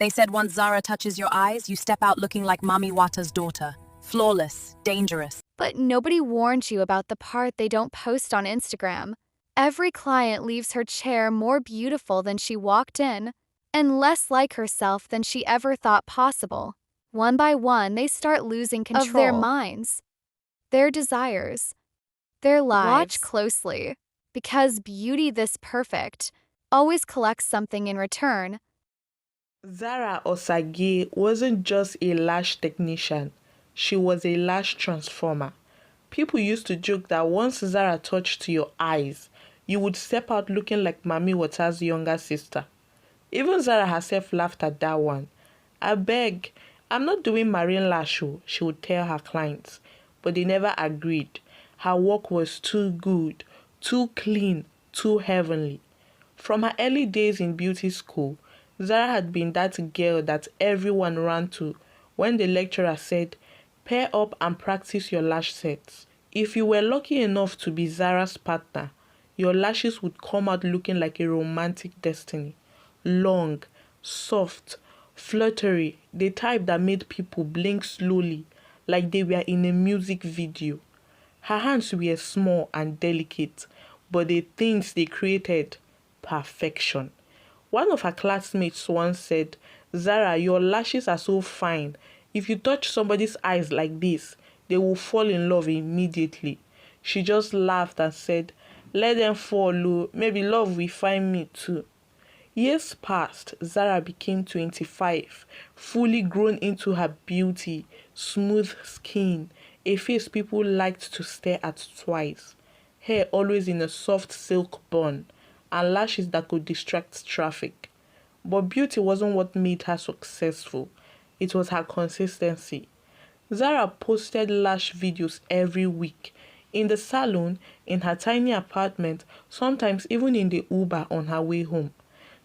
They said once Zara touches your eyes, you step out looking like Mami Wata's daughter. Flawless, dangerous. But nobody warned you about the part they don't post on Instagram. Every client leaves her chair more beautiful than she walked in, and less like herself than she ever thought possible. One by one, they start losing control of their minds, their desires, their lives. Watch closely, because beauty this perfect always collects something in return. Zara Osagie wasn't just a lash technician, she was a lash transformer. People used to joke that once Zara touched your eyes, you would step out looking like Mami Wata's younger sister. Even Zara herself laughed at that one. I beg, I'm not doing marine lash, she would tell her clients, but they never agreed. Her work was too good, too clean, too heavenly. From her early days in beauty school, Zara had been that girl that everyone ran to when the lecturer said, pair up and practice your lash sets. If you were lucky enough to be Zara's partner, your lashes would come out looking like a romantic destiny. Long, soft, fluttery, the type that made people blink slowly like they were in a music video. Her hands were small and delicate, but the things they created, perfection. One of her classmates once said, Zara, your lashes are so fine. If you touch somebody's eyes like this, they will fall in love immediately. She just laughed and said, let them fall, maybe love will find me too. Years passed, Zara became 25, fully grown into her beauty, smooth skin, a face people liked to stare at twice, hair always in a soft silk bun, and lashes that could distract traffic. But beauty wasn't what made her successful. It was her consistency. Zara posted lash videos every week, in the salon, in her tiny apartment, sometimes even in the Uber on her way home.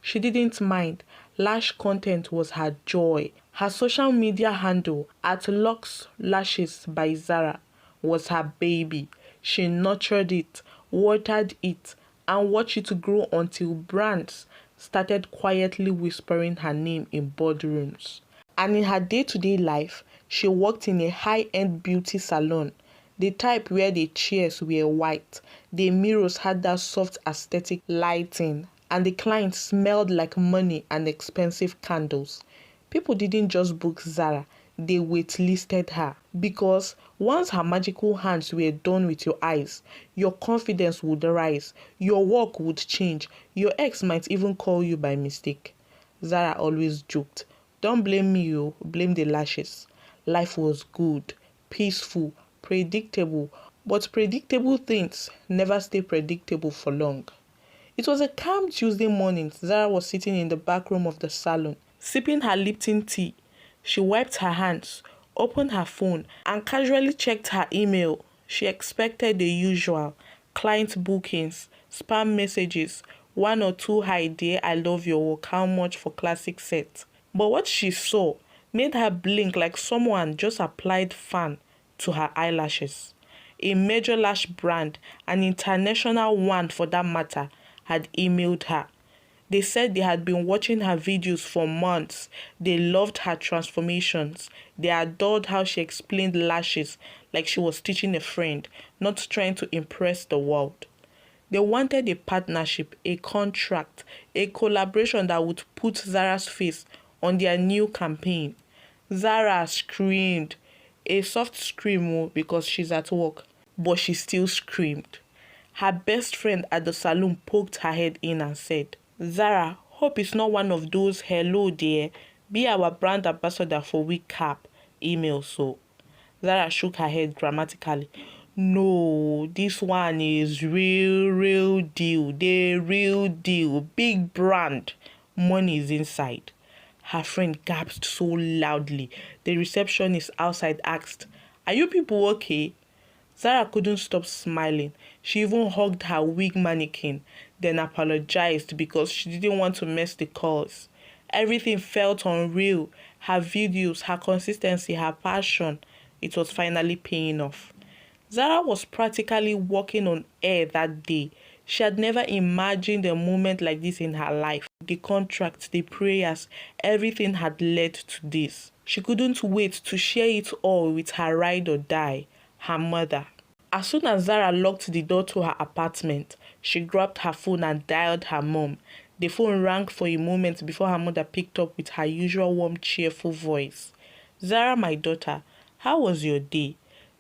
She didn't mind. Lash content was her joy. Her social media handle, @LuxLashes by Zara, was her baby. She nurtured it, watered it, and watched it grow until brands started quietly whispering her name in boardrooms. And in her day-to-day life, she worked in a high-end beauty salon, the type where the chairs were white, the mirrors had that soft aesthetic lighting, and the clients smelled like money and expensive candles. People didn't just book Zara, they waitlisted her, because once her magical hands were done with your eyes, your confidence would rise, your work would change, your ex might even call you by mistake. Zara always joked, don't blame me, blame the lashes. Life was good, peaceful, predictable, but predictable things never stay predictable for long. It was a calm Tuesday morning. Zara was sitting in the back room of the salon, sipping her Lipton tea. She wiped her hands, opened her phone, and casually checked her email. She expected the usual: client bookings, spam messages, one or two "Hi dear, I love your work, how much for classic set?" But what she saw made her blink like someone just applied fan to her eyelashes. A major lash brand, an international one for that matter, had emailed her. They said they had been watching her videos for months. They loved her transformations. They adored how she explained lashes like she was teaching a friend, not trying to impress the world. They wanted a partnership, a contract, a collaboration that would put Zara's face on their new campaign. Zara screamed, a soft scream because she's at work, but she still screamed. Her best friend at the salon poked her head in and said, Zara, hope it's not one of those "hello dear, be our brand ambassador for week cap" emails. So Zara shook her head dramatically. No, this one is real deal, the real deal, big brand. Money is inside. Her friend gasped so loudly, the receptionist outside asked, are you people okay? Zara couldn't stop smiling. She even hugged her wig mannequin, then apologized because she didn't want to mess the calls. Everything felt unreal. Her videos, her consistency, her passion. It was finally paying off. Zara was practically walking on air that day. She had never imagined a moment like this in her life. The contract, the prayers, everything had led to this. She couldn't wait to share it all with her ride or die, her mother. As soon as Zara locked the door to her apartment, she grabbed her phone and dialed her mom. The phone rang for a moment before her mother picked up with her usual warm, cheerful voice. "Zara, my daughter, how was your day?"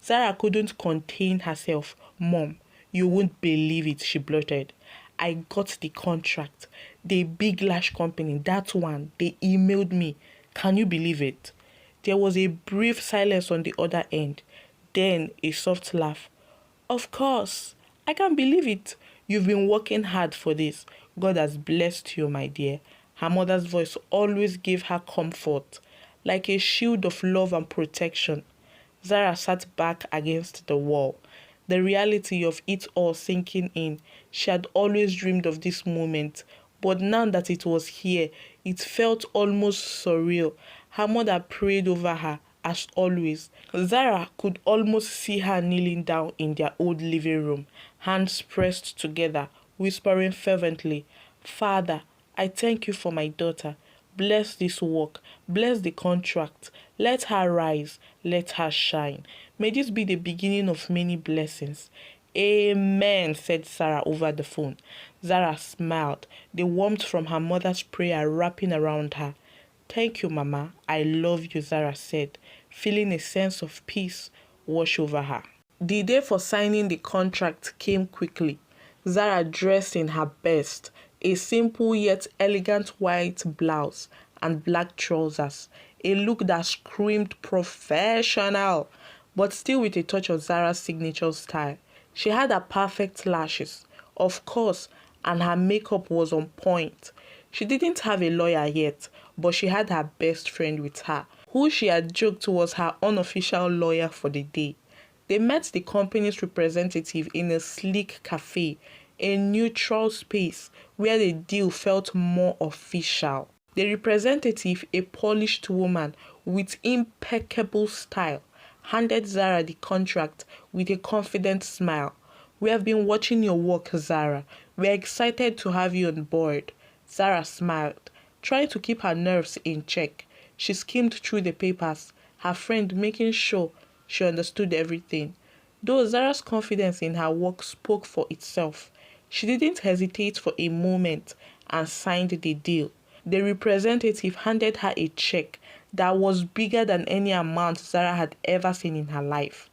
Zara couldn't contain herself. "Mom, you won't believe it," she blurted. "I got the contract. The big Lash company, that one, they emailed me. Can you believe it?" There was a brief silence on the other end. Then a soft laugh. "Of course. I can't believe it. You've been working hard for this. God has blessed you, my dear." Her mother's voice always gave her comfort, like a shield of love and protection. Zara sat back against the wall, the reality of it all sinking in. She had always dreamed of this moment, but now that it was here, it felt almost surreal. Her mother prayed over her, as always. Zara could almost see her kneeling down in their old living room, hands pressed together, whispering fervently, "Father, I thank you for my daughter. Bless this work, bless the contract. Let her rise, let her shine. May this be the beginning of many blessings." "Amen," said Zara over the phone. Zara smiled, the warmth from her mother's prayer wrapping around her. "Thank you, Mama. I love you," Zara said, feeling a sense of peace wash over her. The day for signing the contract came quickly. Zara dressed in her best, a simple yet elegant white blouse and black trousers, a look that screamed professional, but still with a touch of Zara's signature style. She had her perfect lashes, of course, and her makeup was on point. She didn't have a lawyer yet, but she had her best friend with her, who she had joked was her unofficial lawyer for the day. They met the company's representative in a sleek cafe, a neutral space where the deal felt more official. The representative, a polished woman with impeccable style, handed Zara the contract with a confident smile. "We have been watching your work, Zara. We're excited to have you on board." Zara smiled, trying to keep her nerves in check. She skimmed through the papers, her friend making sure she understood everything. Though Zara's confidence in her work spoke for itself, she didn't hesitate for a moment and signed the deal. The representative handed her a check that was bigger than any amount Zara had ever seen in her life.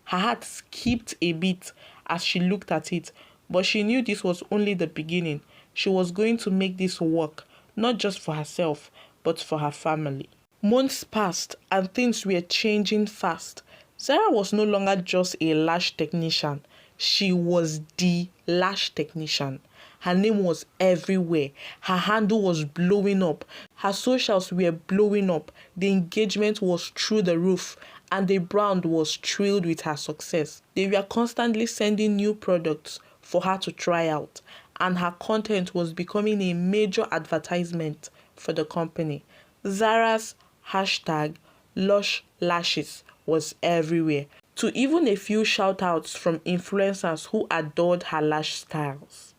Her heart skipped a bit as she looked at it, but she knew this was only the beginning. She was going to make this work, not just for herself, but for her family. Months passed and things were changing fast. Zara was no longer just a lash technician. She was the lash technician. Her name was everywhere. Her handle was blowing up. Her socials were blowing up. The engagement was through the roof, and the brand was thrilled with her success. They were constantly sending new products for her to try out, and her content was becoming a major advertisement for the company. Zara's hashtag Lush Lashes was everywhere, to even a few shout-outs from influencers who adored her lash styles.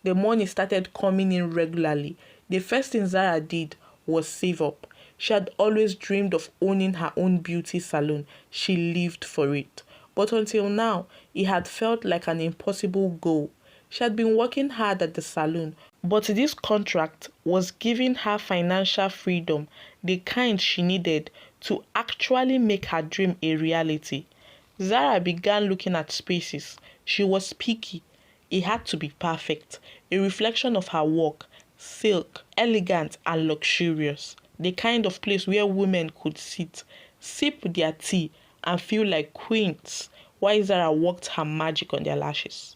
The money started coming in regularly. The first thing Zara did was save up. She had always dreamed of owning her own beauty salon. She lived for it. But until now, it had felt like an impossible goal. She had been working hard at the salon, but this contract was giving her financial freedom, the kind she needed to actually make her dream a reality. Zara began looking at spaces. She was picky. It had to be perfect, a reflection of her work, silk, elegant and luxurious, the kind of place where women could sit, sip their tea and feel like queens while Zara worked her magic on their lashes.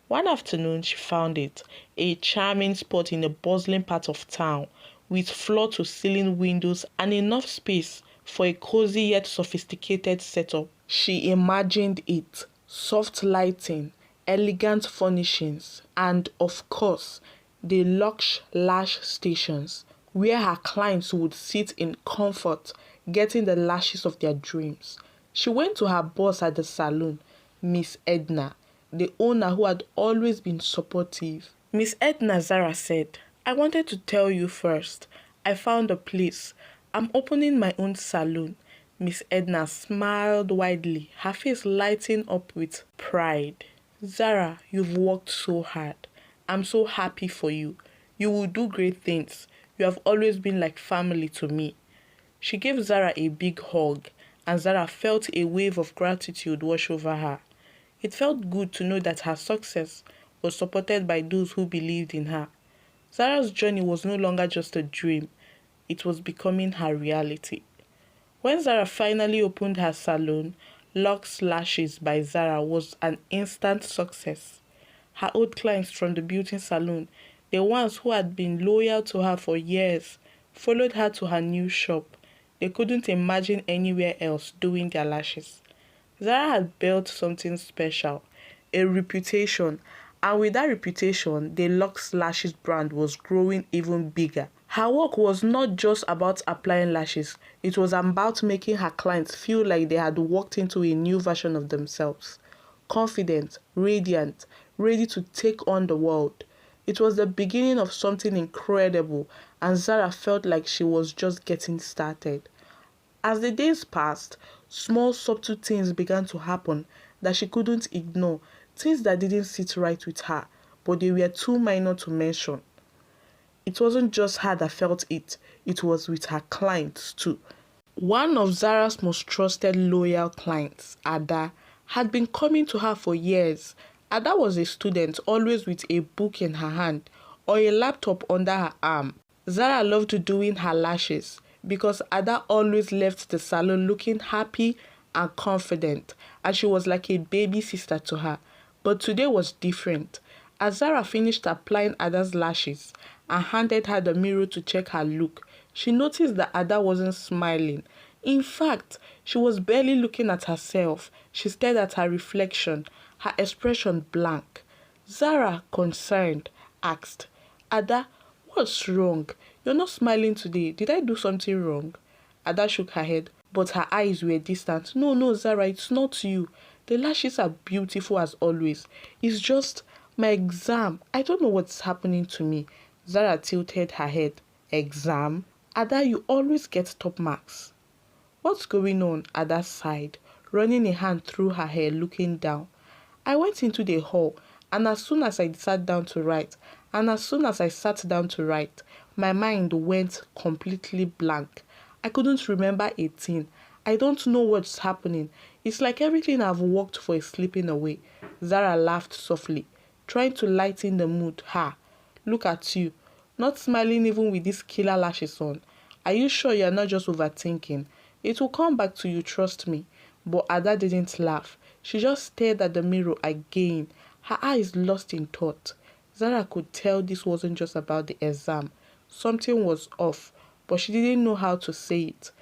One afternoon she found it, a charming spot in a bustling part of town with floor-to-ceiling windows and enough space for a cozy yet sophisticated setup. She imagined it, soft lighting, elegant furnishings, and of course, the luxe lash stations where her clients would sit in comfort, getting the lashes of their dreams. She went to her boss at the salon, Miss Edna, the owner who had always been supportive. "Miss Edna," Zara said, I wanted to tell you first. I found a place. I'm opening my own salon. Miss Edna smiled widely, her face lighting up with pride. Zara, you've worked so hard. I'm so happy for you. You will do great things. You have always been like family to me. She gave Zara a big hug, and Zara felt a wave of gratitude wash over her. It felt good to know that her success was supported by those who believed in her. Zara's journey was no longer just a dream, it was becoming her reality. When Zara finally opened her salon, Lux Lashes by Zara was an instant success. Her old clients from the beauty salon, the ones who had been loyal to her for years, followed her to her new shop. They couldn't imagine anywhere else doing their lashes. Zara had built something special, a reputation, and with that reputation, the Lux Lashes brand was growing even bigger. Her work was not just about applying lashes, it was about making her clients feel like they had walked into a new version of themselves. Confident, radiant, ready to take on the world. It was the beginning of something incredible, and Zara felt like she was just getting started. As the days passed, small subtle things began to happen that she couldn't ignore, things that didn't sit right with her, but they were too minor to mention. It wasn't just her that felt it, it was with her clients too. One of Zara's most trusted loyal clients, Ada, had been coming to her for years. Ada was a student, always with a book in her hand or a laptop under her arm. Zara loved doing her lashes because Ada always left the salon looking happy and confident, and she was like a baby sister to her. But today was different. As Zara finished applying Ada's lashes and handed her the mirror to check her look, she noticed that Ada wasn't smiling. In fact, she was barely looking at herself. She stared at her reflection, her expression blank. Zara, concerned, asked, Ada, what's wrong? You're not smiling today. Did I do something wrong? Ada shook her head, but her eyes were distant. No, Zara, it's not you. The lashes are beautiful as always. It's just my exam. I don't know what's happening to me. Zara tilted her head. Exam? Ada, you always get top marks. What's going on? Ada sighed, running a hand through her hair, looking down. I went into the hall, and as soon as I sat down to write, my mind went completely blank. I couldn't remember a thing. I don't know what's happening. It's like everything I've worked for is slipping away. Zara laughed softly, trying to lighten the mood. Ha! Look at you, not smiling even with these killer lashes on. Are you sure you're not just overthinking? It will come back to you, trust me. But Ada didn't laugh. She just stared at the mirror again, her eyes lost in thought. Zara could tell this wasn't just about the exam. Something was off, but she didn't know how to say it.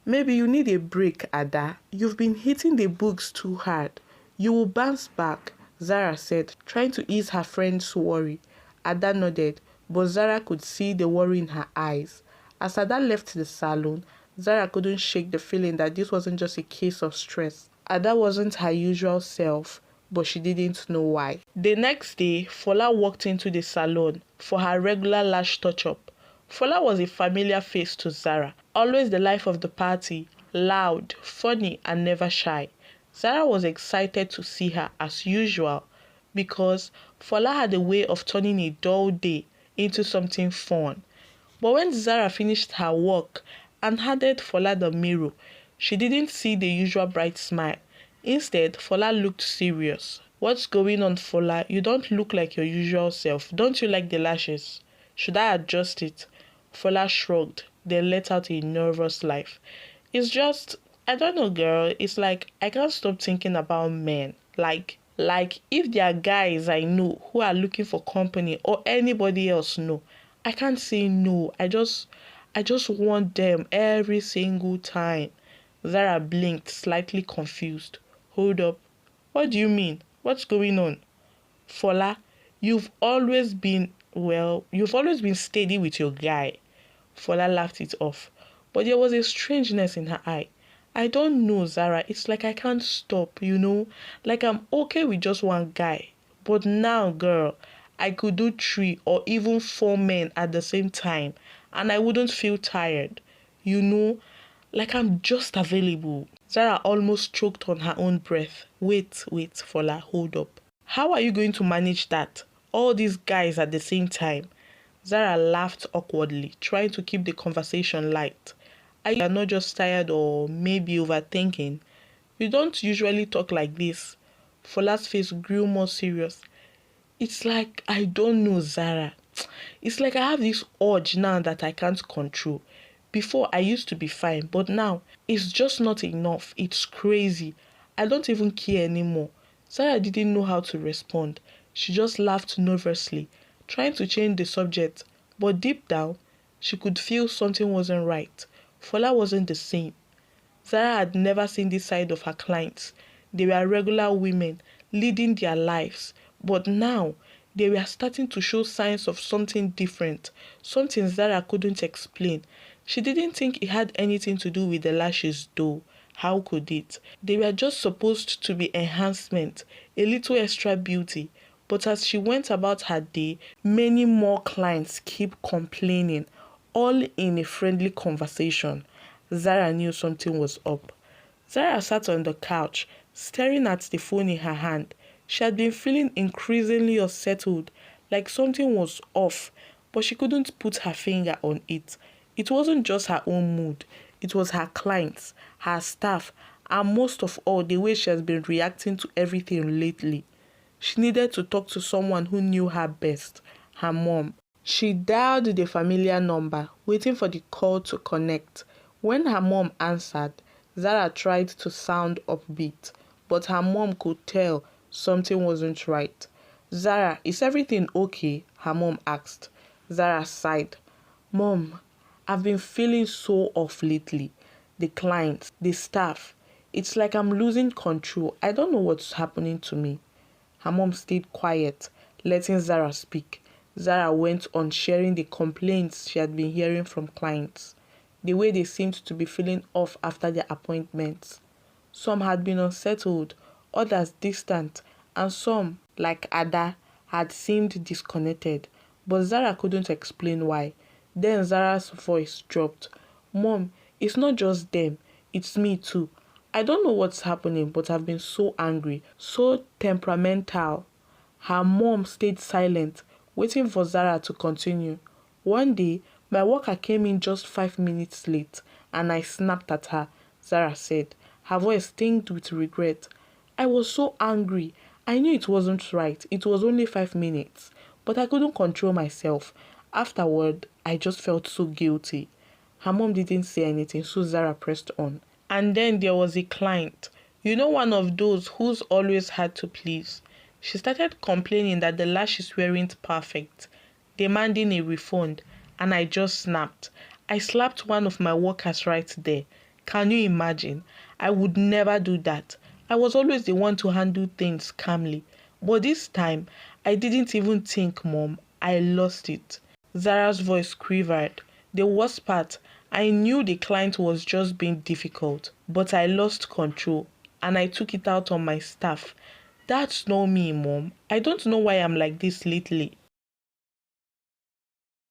Maybe you need a break, Ada. You've been hitting the books too hard. You will bounce back, Zara said, trying to ease her friend's worry. Ada nodded, but Zara could see the worry in her eyes. As Ada left the salon, Zara couldn't shake the feeling that this wasn't just a case of stress. Ada wasn't her usual self, but she didn't know why. The next day, Fola walked into the salon for her regular lash touch-up. Fola was a familiar face to Zara, always the life of the party, loud, funny, and never shy. Zara was excited to see her as usual because Fola had a way of turning a dull day into something fun. But when Zara finished her work and handed Fola the mirror, she didn't see the usual bright smile. Instead, Fola looked serious. What's going on, Fola? You don't look like your usual self. Don't you like the lashes? Should I adjust it? Fola shrugged, then let out a nervous laugh. It's just, I don't know, girl. It's like I can't stop thinking about men. Like if there are guys I know who are looking for company or anybody else know, I can't say no. I just want them every single time. Zara blinked, slightly confused. Hold up. What do you mean? What's going on? Fola, you've always been steady with your guy. Fola laughed it off, but there was a strangeness in her eye. I don't know, Zara. It's like I can't stop, Like I'm okay with just one guy. But now, girl, I could do 3 or even 4 men at the same time and I wouldn't feel tired. You know, like I'm just available. Zara almost choked on her own breath. Wait, Fola, hold up. How are you going to manage that? All these guys at the same time. Zara laughed awkwardly, trying to keep the conversation light. Are you not just tired or maybe overthinking? You don't usually talk like this. Fola's face grew more serious. It's like I don't know, Zara. It's like I have this urge now that I can't control. Before I used to be fine, but now it's just not enough. It's crazy. I don't even care anymore. Sarah didn't know how to respond. She just laughed nervously, trying to change the subject. But deep down, she could feel something wasn't right. Fola wasn't the same. Zara had never seen this side of her clients. They were regular women, leading their lives. But now, they were starting to show signs of something different, something Zara couldn't explain. She didn't think it had anything to do with the lashes though. How could it? They were just supposed to be enhancement, a little extra beauty. But as she went about her day, many more clients keep complaining, all in a friendly conversation. Zara knew something was up. Zara sat on the couch, staring at the phone in her hand. She had been feeling increasingly unsettled, like something was off, but she couldn't put her finger on it. It wasn't just her own mood, it was her clients, her staff, and most of all, the way she has been reacting to everything lately. She needed to talk to someone who knew her best, her mom. She dialed the familiar number, waiting for the call to connect. When her mom answered, Zara tried to sound upbeat, but her mom could tell something wasn't right. Zara, is everything okay? Her mom asked. Zara sighed. Mom, I've been feeling so off lately. The clients, the staff. It's like I'm losing control. I don't know what's happening to me. Her mom stayed quiet, letting Zara speak. Zara went on sharing the complaints she had been hearing from clients, the way they seemed to be feeling off after their appointments. Some had been unsettled, others distant, and some, like Ada, had seemed disconnected. But Zara couldn't explain why. Then Zara's voice dropped. Mom, it's not just them, it's me too. I don't know what's happening, but I've been so angry, so temperamental. Her mom stayed silent, waiting for Zara to continue. One day, my worker came in just 5 minutes late, and I snapped at her, Zara said, her voice tinged with regret. I was so angry. I knew it wasn't right. It was only 5 minutes, but I couldn't control myself. Afterward, I just felt so guilty. Her mom didn't say anything, so Zara pressed on. And then there was a client. You know, one of those who's always hard to please. She started complaining that the lashes weren't perfect, demanding a refund, and I just snapped. I slapped one of my workers right there. Can you imagine? I would never do that. I was always the one to handle things calmly. But this time, I didn't even think, Mom. I lost it. Zara's voice quivered. The worst part, I knew the client was just being difficult, but I lost control and I took it out on my staff. That's not me, Mom. I don't know why I'm like this lately.